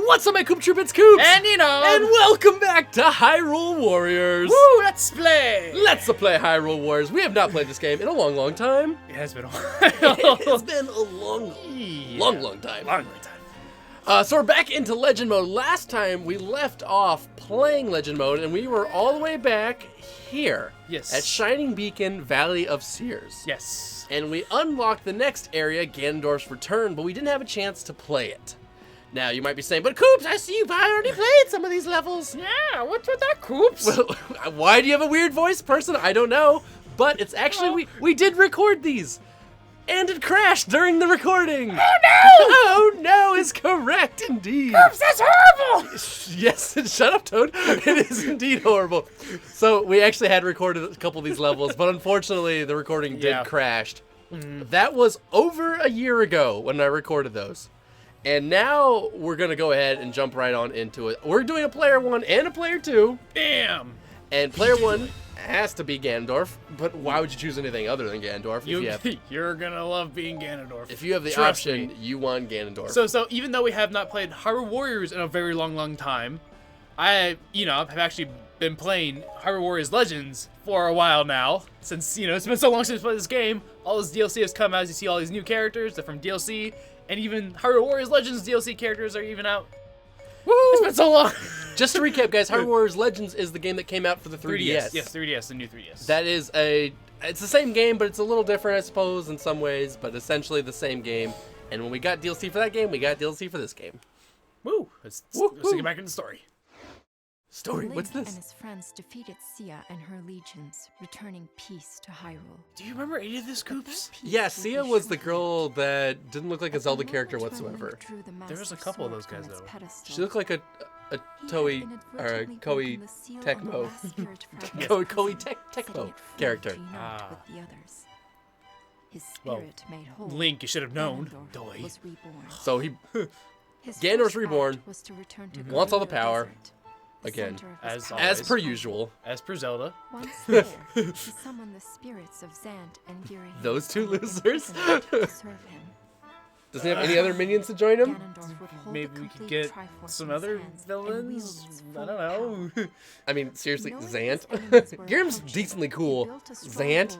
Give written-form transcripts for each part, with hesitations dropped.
What's up, my Koopa Troop? It's Koops! And you know! And welcome back to Hyrule Warriors! Woo, let's play! Let's play Hyrule Warriors. We have not played this game in a long time. It has been a while. It's been a long time. Long time. So we're back into Legend Mode. Last time we left off playing Legend Mode, and we were all the way back here. Yes. At Shining Beacon, Valley of Seers. Yes. And we unlocked the next area, Ganondorf's Return, but we didn't have a chance to play it. Now, you might be saying, but Koops, I see you've already played some of these levels. Yeah, what's with that, Koops? Well, why do you have a weird voice, person? I don't know. But it's actually, we did record these. And it crashed during the recording. Oh, no! Oh, no is correct, indeed. Koops, that's horrible! Yes, shut up, Toad. It is indeed horrible. So, we actually had recorded a couple of these levels, but unfortunately, the recording did crashed. That was over a year ago when I recorded those. And now we're going to go ahead and jump right on into it. We're doing a player 1 and a player 2. Bam! And player 1 has to be Ganondorf, but why would you choose anything other than Ganondorf? You're going to love being Ganondorf. If you have the option, you want Ganondorf. So even though we have not played Hyrule Warriors in a very long time, I have actually been playing Hyrule Warriors Legends for a while now. Since, it's been so long since we played this game. All this DLC has come out. As you see all these new characters, they're from DLC. And even Hyrule Warriors Legends DLC characters are even out. Woo! It's been so long. Just to recap, guys, Hyrule Warriors Legends is the game that came out for the 3DS. Yes, 3DS, the new 3DS. That is it's the same game, but it's a little different, I suppose, in some ways, but essentially the same game. And when we got DLC for that game, we got DLC for this game. Woo! Let's get back into the story. Story? What's this? And his friends defeated Sia and her legions, returning peace to Hyrule. Do you remember any of this, Koops? Yeah, Sia was the girl that didn't look like a Zelda character whatsoever. There was a couple of those guys, though. She looked like a Toei, or a Koei Tecmo. Koei Tecmo character. Well, Link, you should have known. Doi. So Ganondorf's reborn, wants all the power. Again, as per usual. As per Zelda. Once there, he summoned the spirits of Zant and Girahim. Those two losers? To serve him. Doesn't he have any other minions to join him? Maybe we could get some other villains? I don't know. I mean, seriously, Zant? Girahim's decently cool. Zant?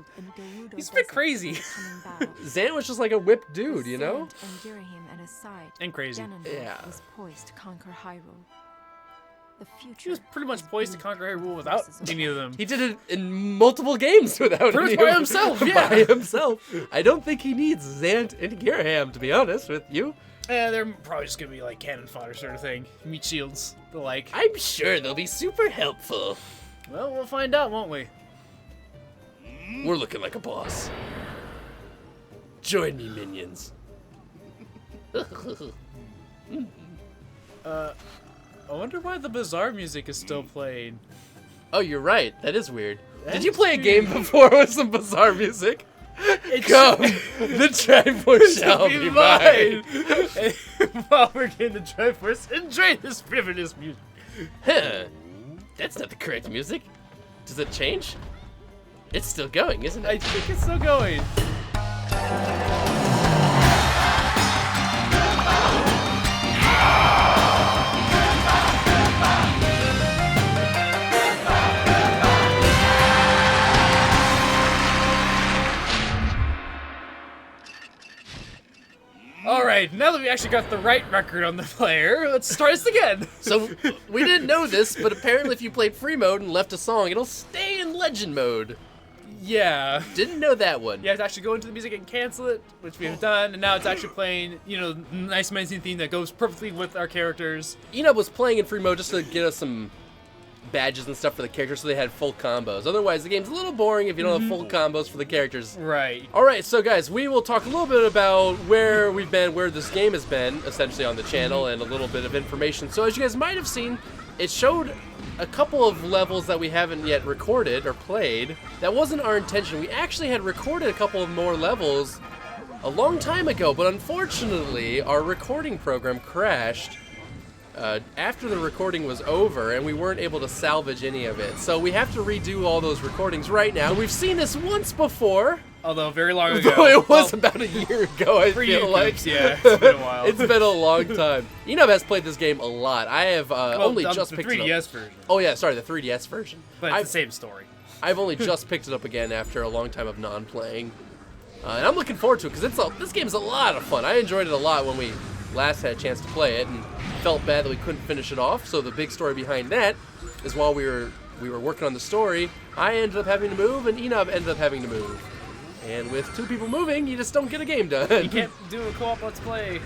He's a bit crazy. Zant was just like a whipped dude, you know? And crazy. Yeah. Was poised to conquer Hyrule. He was pretty much poised to conquer Hyrule without any of them. He did it in multiple games without any by himself, yeah. By himself. I don't think he needs Zant and Girahim, to be honest with you. Yeah, they're probably just gonna be like cannon fodder sort of thing. Meat shields, the like. I'm sure they'll be super helpful. Well, we'll find out, won't we? We're looking like a boss. Join me, minions. I wonder why the bizarre music is still playing. Oh, you're right. That is weird. Did you play a game before with some bizarre music? Come, the Triforce shall be mine. While we're getting the Triforce, enjoy this frivolous music. Huh. That's not the correct music. Does it change? It's still going, isn't it? I think it's still going. Alright, now that we actually got the right record on the player, let's start this again. So, we didn't know this, but apparently if you played free mode and left a song, it'll stay in legend mode. Yeah. Didn't know that one. You have to actually go into the music and cancel it, which we have done, and now it's actually playing, nice amazing theme that goes perfectly with our characters. Enub was playing in free mode just to get us some badges and stuff for the characters so they had full combos. Otherwise, the game's a little boring if you don't have full combos for the characters. Right. Alright, so guys, we will talk a little bit about where we've been, where this game has been, essentially on the channel, and a little bit of information. So as you guys might have seen, it showed a couple of levels that we haven't yet recorded or played. That wasn't our intention. We actually had recorded a couple of more levels a long time ago, but unfortunately, our recording program crashed after the recording was over, and we weren't able to salvage any of it. So we have to redo all those recordings right now. We've seen this once before, Although very long ago. Although it was Well, about a year ago, I for feel you, like. Coops, yeah, it's been a while. It's been a long time. Enob has played this game a lot. I have only just the picked it up. 3DS version. Oh yeah, sorry, the 3DS version. But it's the same story. I've only just picked it up again after a long time of non-playing. And I'm looking forward to it, because this game's a lot of fun. I enjoyed it a lot when we last had a chance to play it, and felt bad that we couldn't finish it off. So the big story behind that is while we were working on the story, I ended up having to move, and Enob ended up having to move. And with two people moving, you just don't get a game done. You can't do a co-op let's play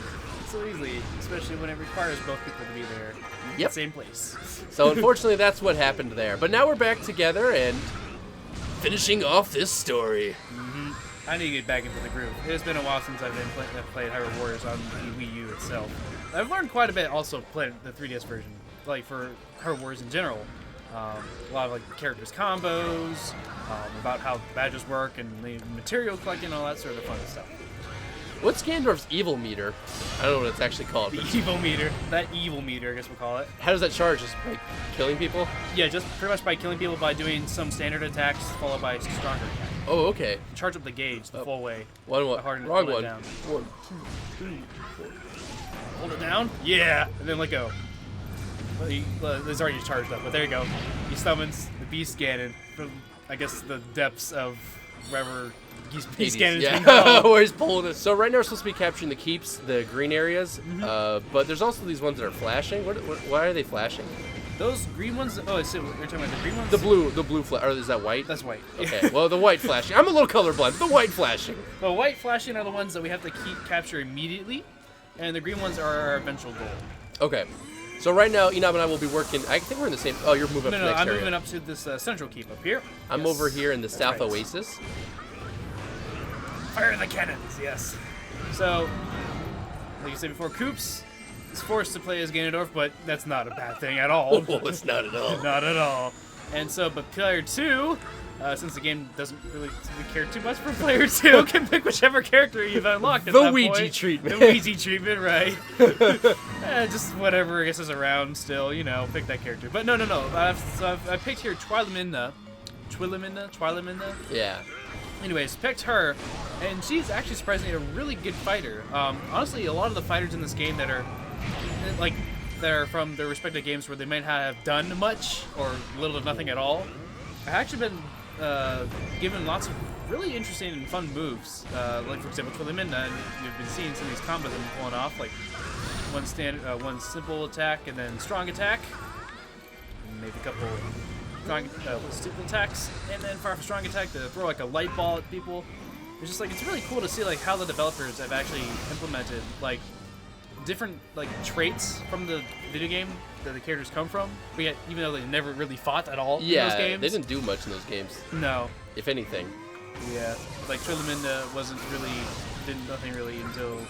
so easily, especially when it requires both people to be there in the same place. So unfortunately, that's what happened there. But now we're back together and finishing off this story. I need to get back into the groove. It's been a while since I've played Hyrule Warriors on the Wii U itself. I've learned quite a bit also playing the 3DS version, like for Hyrule Warriors in general. A lot of like characters combos, about how badges work and the material collecting, all that sort of fun stuff. What's Ganondorf's evil meter? I don't know what it's actually called. The But evil meter. That evil meter, I guess we'll call it. how does that charge? Just by killing people? Yeah, just pretty much by killing people by doing some standard attacks followed by stronger attacks. Oh, okay. Charge up the gauge the full way. Wrong Hard to one. pull it down. 1, 2, 3, 4. Hold it down. Yeah, and then let go. It's already charged up, but there you go. He summons the Beast Ganon from, I guess, the depths of wherever Beast Ganon's been called. Where he's pulling it. So right now we're supposed to be capturing the keeps, the green areas, but there's also these ones that are flashing. Why are they flashing? Those green ones. Oh, so you're talking about the green ones? The blue flash. Or is that white? That's white. Okay. Well, the white flashing. I'm a little colorblind. The white flashing. The white flashing are the ones that we have to capture immediately, and the green ones are our eventual goal. Okay. So right now, Enob and I will be working. I think we're in the same. Oh, you're moving up to the next I'm area. moving up to this central keep up here. I'm over here in the South right. Oasis. Fire the cannons, yes. So, like you said before, Koops is forced to play as Ganondorf, but that's not a bad thing at all. Oh, it's not at all. Not at all. And so, but player 2, since the game doesn't really care too much for player 2, can pick whichever character you've unlocked at The that Ouija point. treatment. The Ouija treatment, right. Just whatever I guess is around still, you know, pick that character. But no. I picked here Twili Midna. Yeah. Anyways, picked her, and she's actually surprisingly a really good fighter. Honestly, a lot of the fighters in this game that are from their respective games where they might not have done much or little to nothing at all, have actually been given lots of really interesting and fun moves. Like for example, Twili Midna, and you've been seeing some of these combos that I'm pulling off, like one simple attack and then strong attack, and maybe a couple. Strong, simple attacks, and then fire for strong attack to throw like a light ball at people. It's just like it's really cool to see like how the developers have actually implemented like different like traits from the video game that the characters come from. Even though they never really fought at all in those games. They didn't do much in those games. No. If anything. Yeah, like Twili Midna did nothing really until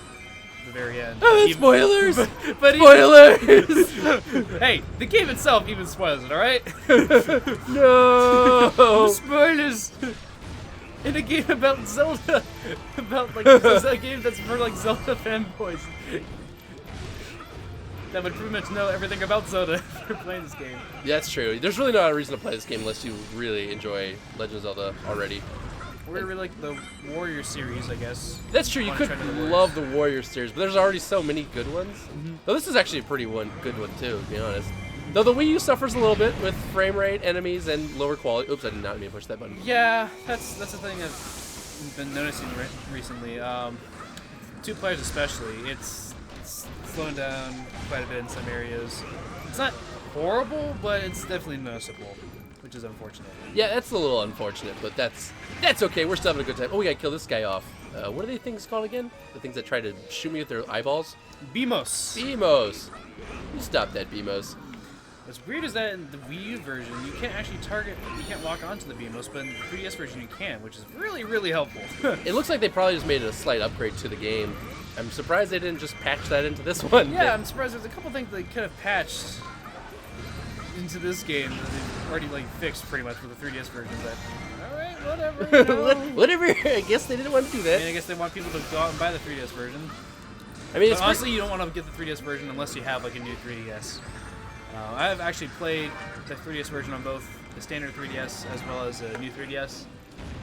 the very end. Spoilers! But Spoilers! Hey, the game itself even spoils it, alright? No! Spoilers! In a game about Zelda. About, like, this is a game that's for, like, Zelda fanboys. That would pretty much know everything about Zelda if you're playing this game. Yeah, that's true. There's really not a reason to play this game unless you really enjoy Legend of Zelda already. Or really like the Warrior series, I guess. That's true. You could love the Warrior series, but there's already so many good ones. Though this is actually a pretty good one too, to be honest. Though the Wii U suffers a little bit with frame rate, enemies, and lower quality. Oops, I did not mean to push that button. Yeah, that's the thing I've been noticing recently. 2 players especially, it's slowing down quite a bit in some areas. It's not horrible, but it's definitely noticeable, which is unfortunate. Yeah, that's a little unfortunate, but that's okay. We're still having a good time. Oh, we gotta kill this guy off. What are these things called again? The things that try to shoot me with their eyeballs? Beamos. Beamos. You stop that, Beamos. What's weird is that in the Wii U version, you can't actually you can't lock onto the Beamos, but in the 3DS version you can, which is really, really helpful. It looks like they probably just made it a slight upgrade to the game. I'm surprised they didn't just patch that into this one. Yeah, I'm surprised. There's a couple things they could have patched into this game that they've already like fixed pretty much with the 3DS version. But alright, whatever. You know. Whatever. I guess they didn't want to do that. I mean, I guess they want people to go out and buy the 3DS version. I mean, But honestly, you don't want to get the 3DS version unless you have like a new 3DS. I've actually played the 3DS version on both the standard 3DS as well as a new 3DS.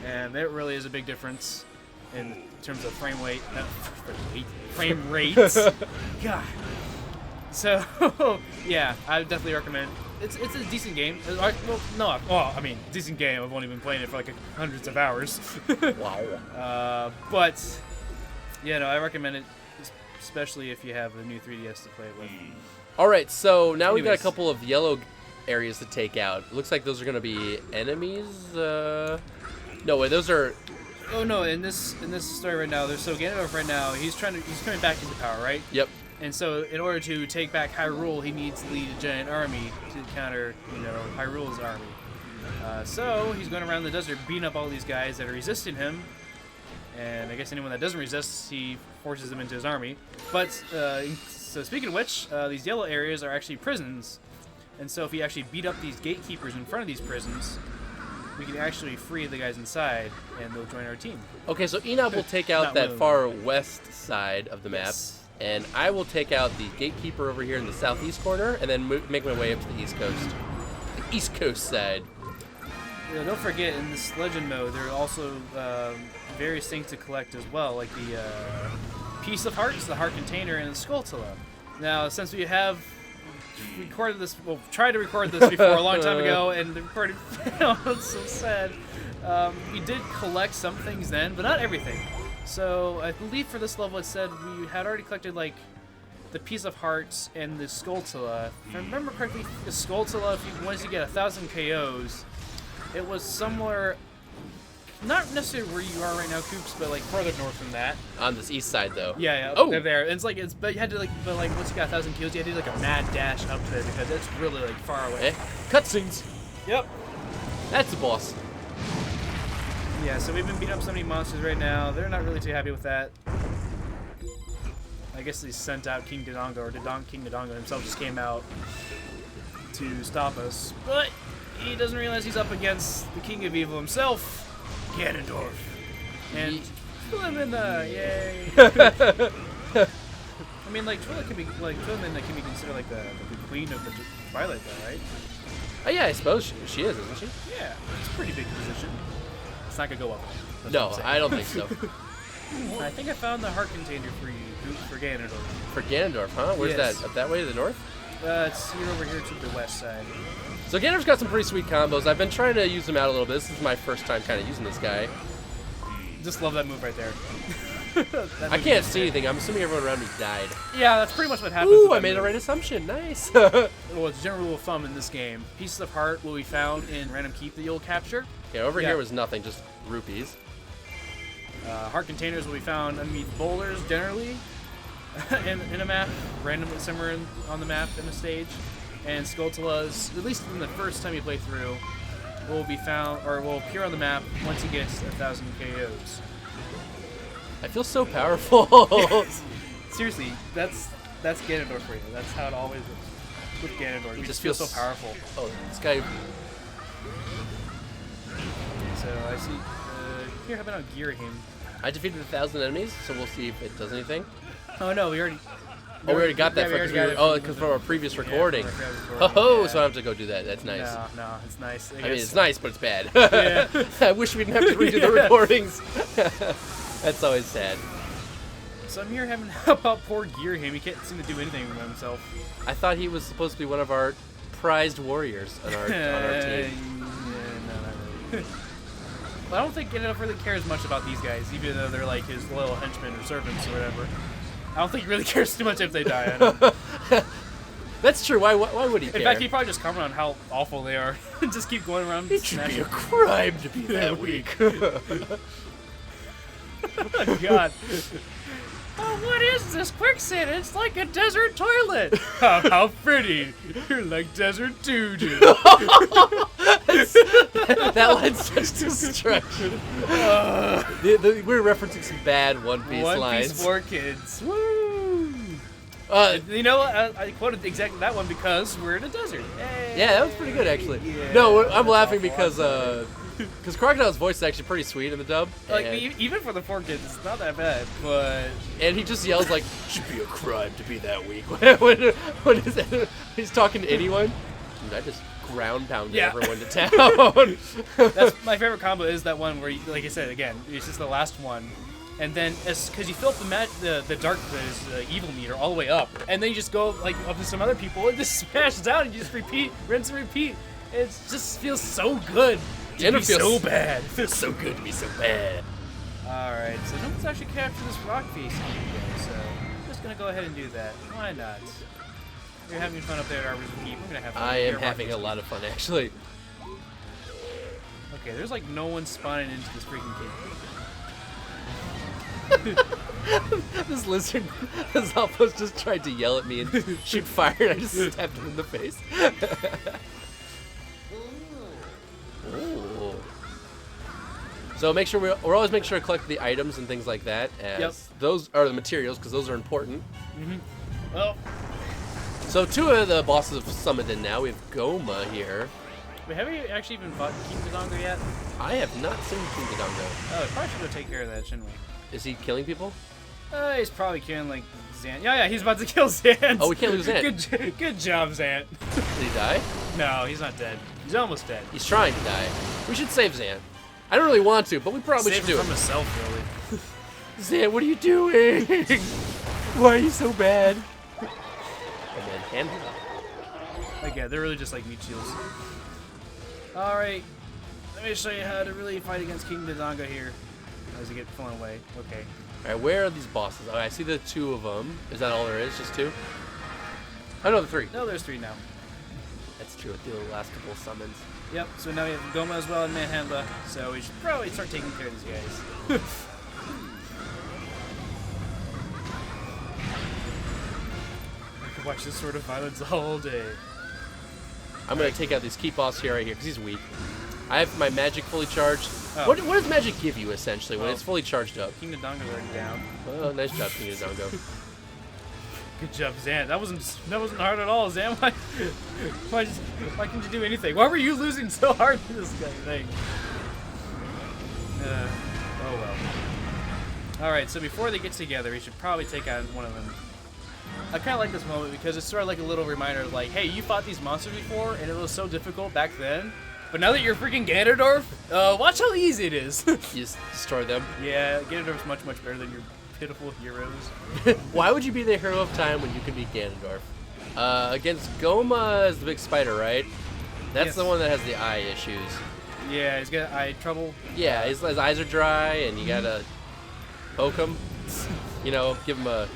and there really is a big difference in terms of frame rates. God. So, yeah, I would definitely recommend. It's a decent game. I mean, decent game. I've only been playing it for like hundreds of hours. Wow. But, yeah, no, I recommend it, especially if you have a new 3DS to play it with. All right, so now we've got a Anyways. couple of yellow areas to take out. It looks like those are going to be enemies. No, wait, those are. Oh no! In this story right now, so Ganondorf right now, he's coming back into power, right? Yep. And so, in order to take back Hyrule, he needs to lead a giant army to counter, Hyrule's army. So he's going around the desert, beating up all these guys that are resisting him. And I guess anyone that doesn't resist, he forces them into his army. But so speaking of which, these yellow areas are actually prisons. And so if we actually beat up these gatekeepers in front of these prisons, we can actually free the guys inside, and they'll join our team. Okay, so Enob will take out Not that really. far west side of the map, Yes. and I will take out the gatekeeper over here in the southeast corner, and then make my way up to the east coast. The east coast side. Yeah, don't forget, in this legend mode, there are also various things to collect as well, like the piece of hearts, the heart container, and the Skulltula. Now, since we have recorded this, well, tried to record this before a long time ago, and the recording failed, it's so sad. We did collect some things then, but not everything. So I believe for this level it said we had already collected like the piece of hearts and the Skulltula. If I remember correctly, the Skulltula, once you get 1,000 KOs, it was somewhere, not necessarily where you are right now, Koops, but like further north from that. On this east side, though. Yeah, Oh. they're there. And but you had to once you got 1,000 kills, you had to do like a mad dash up there because it's really like far away. Eh? Cutscenes. Yep. That's the boss. Yeah, so we've been beating up so many monsters right now. They're not really too happy with that. I guess they sent out King Dodongo, or King Dodongo himself just came out to stop us. But he doesn't realize he's up against the King of Evil himself, Ganondorf. And Twili, yay! I mean, like Twili can be considered like the queen of the Twilight, though, right? Oh yeah, I suppose she is, isn't she? Yeah, it's a pretty big position. It's not gonna go up. That's No, what I'm saying. I don't think so. I think I found the heart container for you, for Ganondorf. For Ganondorf, huh? Where's Yes. that? Up that way to the north? It's over here to the west side. So Ganondorf's got some pretty sweet combos. I've been trying to use them out a little bit. This is my first time kind of using this guy. Just love that move right there. I can't see anything. I'm assuming everyone around me died. Yeah, that's pretty much what happens. Ooh, with I that made the move. right assumption. Nice. Well, it's a general rule of thumb in this game. Pieces of heart will be found in random keep that you'll capture. Okay, over Yeah. here was nothing, just rupees. Heart containers will be found underneath boulders, generally, in a map, randomly somewhere on the map in a stage. And Skulltulas, at least in the first time you play through, will be found or will appear on the map once he gets 1,000 KOs. I feel so powerful. Seriously, that's Ganondorf for you. That's how it always is with Ganondorf. You just feel so powerful. Oh, this guy. So I see. Here, how about gear him? I defeated 1,000 enemies, so we'll see if it does anything. Oh no, we already. Oh, we already got that yeah, because from our previous recording. from our previous Oh, recording, yeah. so I have to go do that. That's nice. No, it's nice. I mean, it's nice, but it's bad. Yeah. I wish we didn't have to redo the recordings. That's always sad. So I'm here having to help out poor Gear him. He can't seem to do anything with himself. I thought he was supposed to be one of our prized warriors on our team. Yeah, no, not really. Well, I don't think Ganondorf really cares much about these guys, even though they're like his loyal henchmen or servants or whatever. I don't think he really cares too much if they die. I don't. That's true. Why would he care? In fact, he'd probably just comment on how awful they are and just keep going around It should be smashing. a crime to be that weak. Oh, God. Oh, what is this quicksand? It's like a desert toilet. How pretty. You're like desert doo-doo. That line's such destruction. We're referencing some bad One Piece One lines. Piece for kids. Woo! You know what? I quoted exactly that one because we're in a desert. Hey. Yeah, that was pretty good actually. Yeah, No, I'm that's laughing awful. because Crocodile's voice is actually pretty sweet in the dub. Like, and, even for the 4 kids, it's not that bad, but... and he just yells like, "Should be a crime to be that weak." when he's talking to anyone. Dude, I just ground pounded Yeah. everyone to town. That's my favorite combo is that one where, you, like I said, again, it's just the last one. And then, because you fill up the dark, the evil meter all the way up, and then you just go like up to some other people and just smash down, and you just repeat, rinse and repeat. It just feels so good to be so bad. It feels so good to be so bad. All right, so no one's actually captured this rock face yet, so I'm just gonna go ahead and do that. Why not? You're having fun up there at Arbors of Keep. We're gonna have fun. I am having a lot of fun, actually. Okay, there's like no one spawning into this freaking cave. This lizard has almost just tried to yell at me and shoot fire, and I just stabbed him in the face. Ooh. So make sure we're always making sure to collect the items and things like that, as those are the materials, because those are important. Well, So 2 of the bosses have summoned in now. We have Goma here. wait, have we actually even fought King Dodongo yet? I have not seen King Dodongo. Oh, we probably should go take care of that, shouldn't we? Is he killing people? He's probably killing like Zant. Yeah, he's about to kill Zant. Oh, we can't lose Zant. Good job, Zant. Did he die? No, he's not dead. He's almost dead. He's trying to die. We should save Zant. I don't really want to, but we probably Save should do him it. from himself, really. Zant, what are you doing? Why are you so bad? And then hand him up. Again, they're really just like meat shields. Alright, let me show you how to really fight against King Dodongo here. As he gets flown away. Okay. Alright, where are these bosses? Oh, I see the 2 of them. Is that all there is? Just 2? Oh, no, the 3. No, there's 3 now. That's true. With the last couple of summons. Yep, so now we have Goma as well and Manhandla, so we should probably start taking care of these guys. I could watch this sort of violence all day. I'm going to take out this key boss here, right here, because he's weak. I have my magic fully charged. Oh. What does magic give you, essentially, when Well, it's fully charged up? King Dodongo's already down. Oh, nice job, King Dodongo. Good job, Zan. That wasn't hard at all, Zan. Why couldn't you do anything? Why were you losing so hard to this guy thing? Oh well. All right, so before they get together, we should probably take out one of them. I kind of like this moment because it's sort of like a little reminder of like, hey, you fought these monsters before, and it was so difficult back then. But now that you're freaking Ganondorf, watch how easy it is. You just destroy them. Yeah, Ganondorf's much better than your pitiful heroes. Why would you be the hero of time when you can be Ganondorf? Against Goma is the big spider, right? That's Yes. the one that has the eye issues. Yeah, he's got eye trouble. Yeah, his eyes are dry, and you gotta poke him. You know, give him a...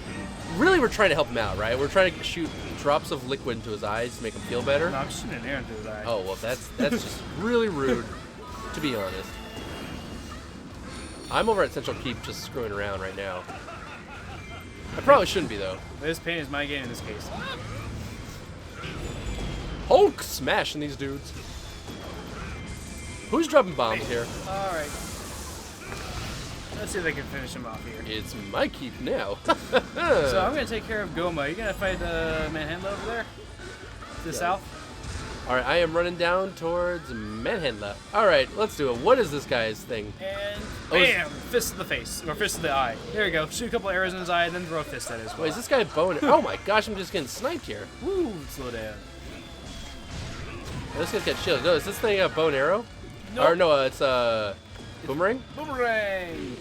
Really, we're trying to help him out, right? We're trying to shoot drops of liquid into his eyes to make him feel better. No, I'm just shooting an arrow into his eye. Oh, well, that's just really rude, to be honest. I'm over at Central Keep just screwing around right now. I probably shouldn't be, though. This pain is my game in this case. Hulk smashing these dudes. Who's dropping bombs here? Alright. Let's see if I can finish him off here. It's my keep now. So I'm going to take care of Goma. You going to fight Manhandla over there? To the south? Alright, I am running down towards Manhandla. Alright, let's do it. What is this guy's thing? And Oh, is- bam! Fist to the face. Or fist to the eye. There you go. Shoot a couple arrows in his eye and then throw a fist at it as well. Wait, is this guy bone? Oh my gosh, I'm just getting sniped here. Woo! Slow down. Oh, this guy's got shield. No, is this thing a bow and arrow? Nope. Or no, it's a boomerang? Boomerang!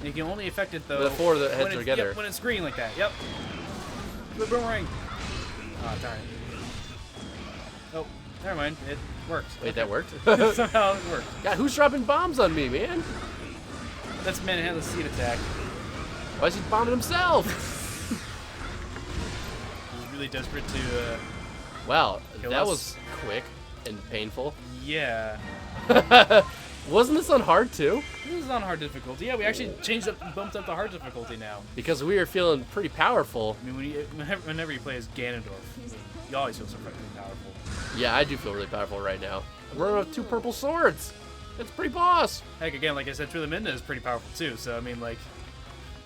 You can only affect it though. The 4 that when heads it's- together. Yep, when it's green like that. Yep. The boomerang. Oh, darn. Oh, never mind. It works. Wait, that worked? Somehow it worked. God, who's dropping bombs on me, man? That's Manhandla's seed attack. Why is he bombing himself? He's really desperate to. Wow, Kill that us? was quick and painful. Yeah. Wasn't this on hard too? This is on hard difficulty. Yeah, we actually bumped up the hard difficulty now. Because we are feeling pretty powerful. I mean, whenever you play as Ganondorf, you always feel so freaking powerful. Yeah, I do feel really powerful right now. I'm running with 2 purple swords. It's pretty boss. Heck, again, like I said, Twili Midna is pretty powerful too. So I mean, like,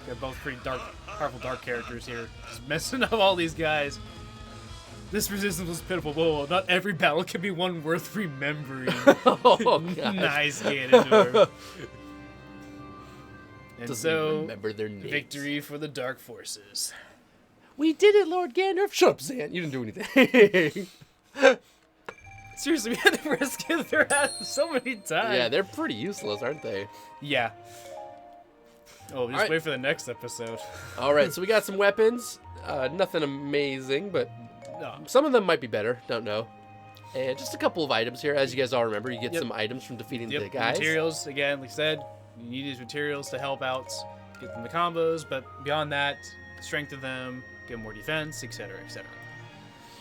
they're both pretty powerful dark characters here, just messing up all these guys. This resistance was pitiful. Whoa, not every battle can be one worth remembering. Oh, gosh. Nice Ganondorf. And Doesn't so, even remember their names. victory for the Dark Forces. We did it, Lord Ganondorf. Shut up, Zan. You didn't do anything. Seriously, we had to rescue their ass so many times. Yeah, they're pretty useless, aren't they? Yeah. Oh, just wait for the next episode. All right, so we got some weapons. Nothing amazing, but No. some of them might be better. Don't know. And just a couple of items here. As you guys all remember, you get some items from defeating the guys. Materials, again, like I said, you need these materials to help out, get them the combos, but beyond that, strengthen them, get more defense, etc., etc.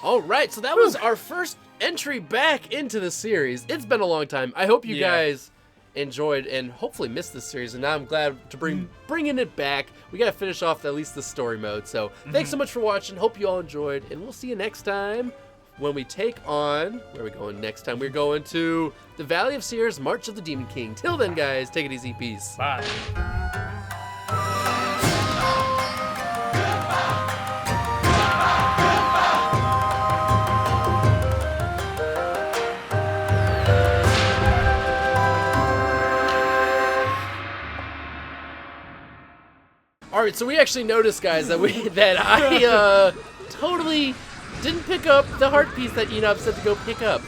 All right, so that was our first entry back into the series. It's been a long time. I hope you guys enjoyed and hopefully missed this series, and now I'm glad to bringing it back. We got to finish off at least the story mode. So thanks so much for watching. Hope you all enjoyed, and we'll see you next time when we take on, where are we going next time? We're going to the Valley of Seers, March of the Demon King. Till then, guys, take it easy. Peace. Bye. All right, so we actually noticed, guys, that I totally didn't pick up the heart piece that Enob said to go pick up.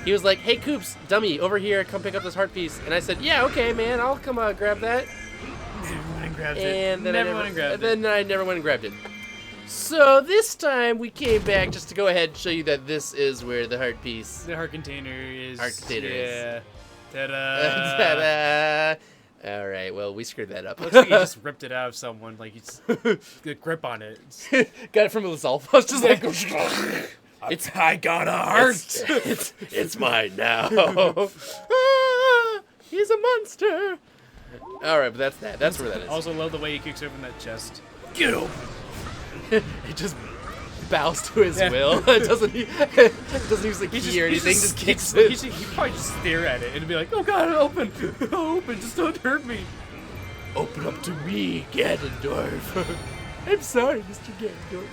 He was like, "Hey, Koops, dummy, over here, come pick up this heart piece." And I said, "Yeah, okay, man, I'll come grab that." Never went and grabbed it. And then Never went and grabbed it. I never went and grabbed it. So this time we came back just to go ahead and show you that this is where the heart piece. The heart container is. Heart container is. Yeah. Ta-da. Ta-da! All right, well, we screwed that up. Looks like you just ripped it out of someone. Like, it's the grip on it. Got it from himself. I was just like, I got a heart. it's mine now. Ah, he's a monster. All right, but that's that. That's where that is. Also love the way he kicks open that chest. Get open. It just bows to his will. It doesn't use the key or anything. Just kicks it. He probably just stare at it and be like, "Oh God, open, open! Just don't hurt me." Open up to me, Ganondorf. I'm sorry, Mr. Ganondorf.